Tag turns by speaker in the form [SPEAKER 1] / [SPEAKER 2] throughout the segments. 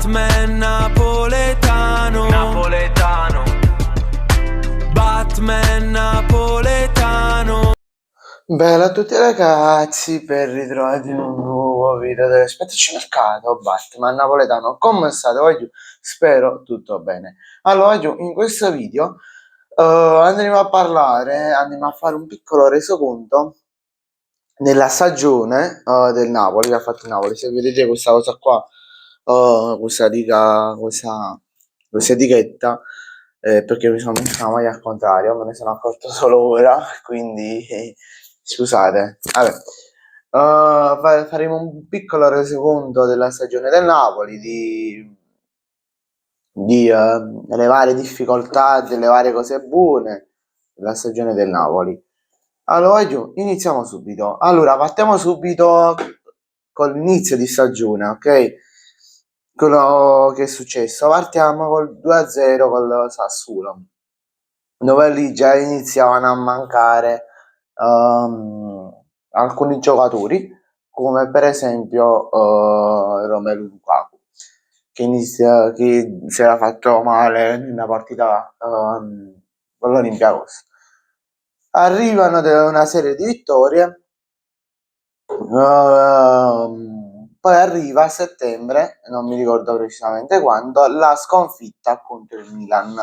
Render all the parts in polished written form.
[SPEAKER 1] Batman napoletano, napoletano. Batman napoletano.
[SPEAKER 2] Bella a tutti ragazzi, ben ritrovati in un nuovo video dell'Aspettaci Mercato Batman napoletano. Come state oggi? Spero tutto bene. Allora, oggi in questo video andremo a fare un piccolo resoconto nella stagione del Napoli, che ha fatto il Napoli. Se vedete questa cosa qua, questa riga, questa etichetta, perché mi sono messo la maglia al contrario, me ne sono accorto solo ora, quindi scusate. Vabbè. Faremo un piccolo resoconto della stagione del Napoli, delle varie difficoltà, delle varie cose buone della stagione del Napoli. Allora, iniziamo subito. Allora, partiamo subito con l'inizio di stagione, ok? Quello che è successo. Partiamo col 2-0 col Sassuolo, dove lì già iniziavano a mancare alcuni giocatori, come per esempio Romelu Lukaku, che si era fatto male nella partita con l'Olympiacos. Arrivano una serie di vittorie, poi arriva a settembre, non mi ricordo precisamente quando, la sconfitta contro il Milan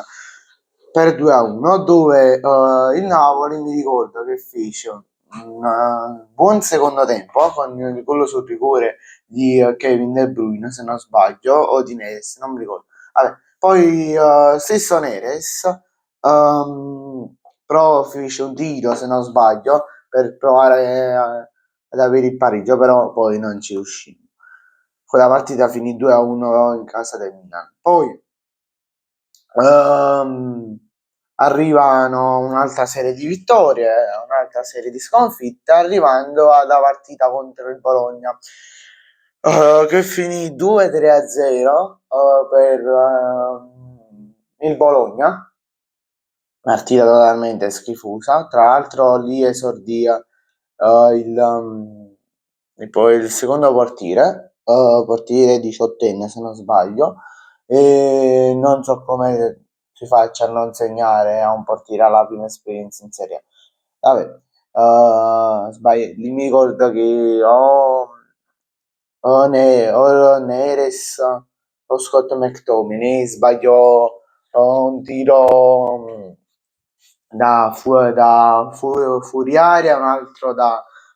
[SPEAKER 2] per 2-1, dove il Napoli mi ricordo che fece un buon secondo tempo con il gol sul rigore di Kevin De Bruyne, se non sbaglio, o di Neres, non mi ricordo. Vabbè, poi stesso Neres però fece un tiro, se non sbaglio, per provare ad avere il pareggio, però poi non ci riuscì. Quella partita finì 2-1 in casa del Milan. Poi arrivano un'altra serie di vittorie, un'altra serie di sconfitte, arrivando alla partita contro il Bologna, che finì 2-3-0 per il Bologna. Partita totalmente schifosa. Tra l'altro lì esordì poi il secondo portiere 18enne se non sbaglio, e non so come si faccia a non segnare a un portiere alla prima esperienza in Serie A. Vabbè, sbaglio, lì mi ricordo che o Neres o Scott McTominay sbagliò un tiro fuori aria, un altro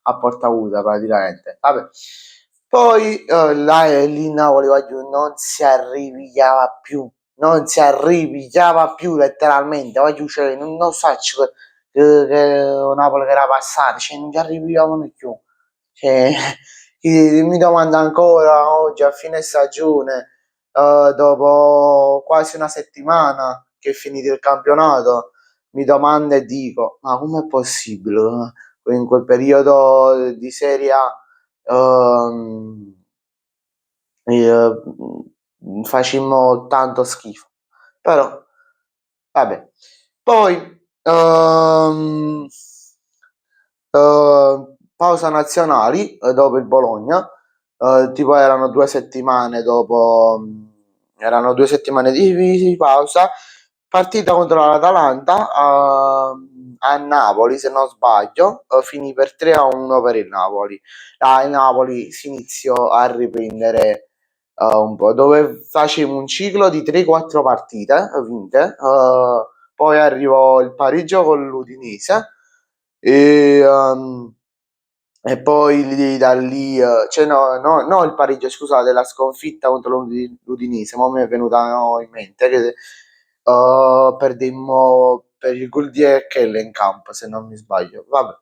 [SPEAKER 2] a porta vuota praticamente. Vabbè. Poi lì in Napoli non si arriviava più, letteralmente. Oggi cioè, non so che Napoli che era passato, cioè, non ci arrivavano più. Cioè, mi domanda ancora oggi a fine stagione, dopo quasi una settimana che è finito il campionato, mi domando e dico, ma com'è possibile? In quel periodo di Serie A eh, facemmo tanto schifo. Però, vabbè. Poi, pausa nazionali dopo il Bologna, tipo erano 2 settimane dopo, erano 2 settimane di pausa. Partita contro l'Atalanta a Napoli, se non sbaglio, finì per 3-1 per il Napoli. Il Napoli si iniziò a riprendere un po', dove facevamo un ciclo di 3-4 partite vinte, poi arrivò il pareggio con l'Udinese e, e poi da lì, cioè no, il pareggio, scusate, la sconfitta contro l'Udinese, ma mi è venuta in mente che perdemmo per il gol di Echelle in campo, se non mi sbaglio. Vabbè.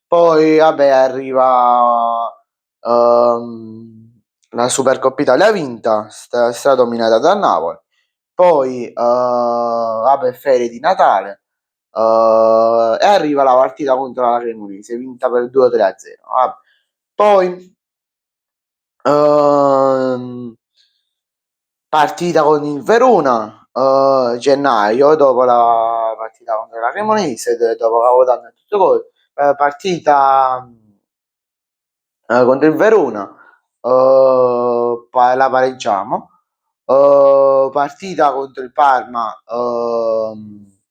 [SPEAKER 2] Poi vabbè, arriva la Supercoppa Italia vinta, è stata dominata da Napoli. Poi vabbè, ferie di Natale. E arriva la partita contro la Cremonese, vinta per 2-3-0. Poi partita con il Verona, gennaio, dopo la partita contro la Cremonese, dopo Capodanno e tutto quello, partita contro il Verona, la pareggiamo. Partita contro il Parma,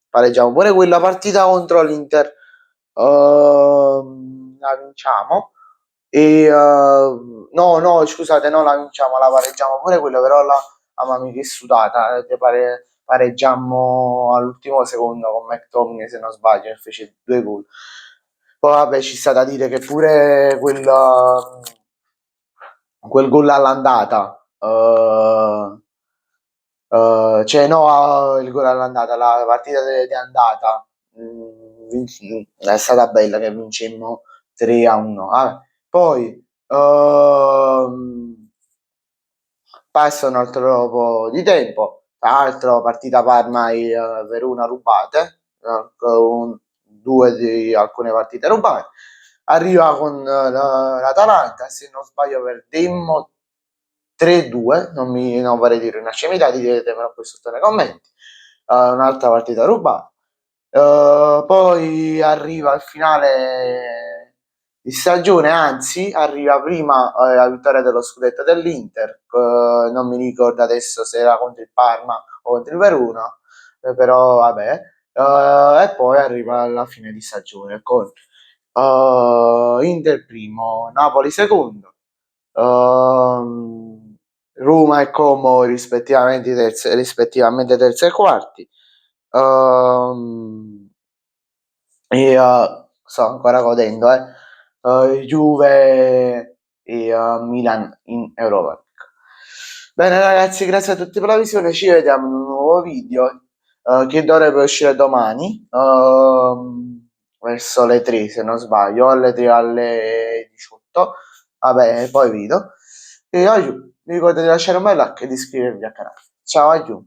[SPEAKER 2] pareggiamo pure quella partita contro l'Inter, la vinciamo. No, scusate, no, la vinciamo, la pareggiamo pure quella, però mamma mia che sudata, pareggiammo all'ultimo secondo con McTominay, se non sbaglio, e fece 2 gol. Poi vabbè, ci sta da dire che pure quel gol all'andata, cioè no, il gol all'andata, la partita di andata, è stata bella che vincemmo 3-1. Poi passa un altro po' di tempo, tra l'altro partita Parma e Verona rubate, due di alcune partite rubate. Arriva con l'Atalanta, se non sbaglio perdemmo 3-2, non vorrei dire una scemità, ditetemelo qui sotto nei commenti. Un'altra partita rubata. Poi arriva il finale di stagione, anzi arriva prima la vittoria dello scudetto dell'Inter, non mi ricordo adesso se era contro il Parma o contro il Verona, però vabbè. E poi arriva la fine di stagione con Inter primo, Napoli secondo, Roma e Como rispettivamente terzi e quarti. Sto ancora godendo, Juve e Milan in Europa. Bene ragazzi, grazie a tutti per la visione, ci vediamo in un nuovo video che dovrebbe uscire domani, verso le 3 se non sbaglio, alle 3 alle 18, vabbè poi video. E aiuto, vi ricordo di lasciare un bel like e di iscrivervi al canale. Ciao aiuto.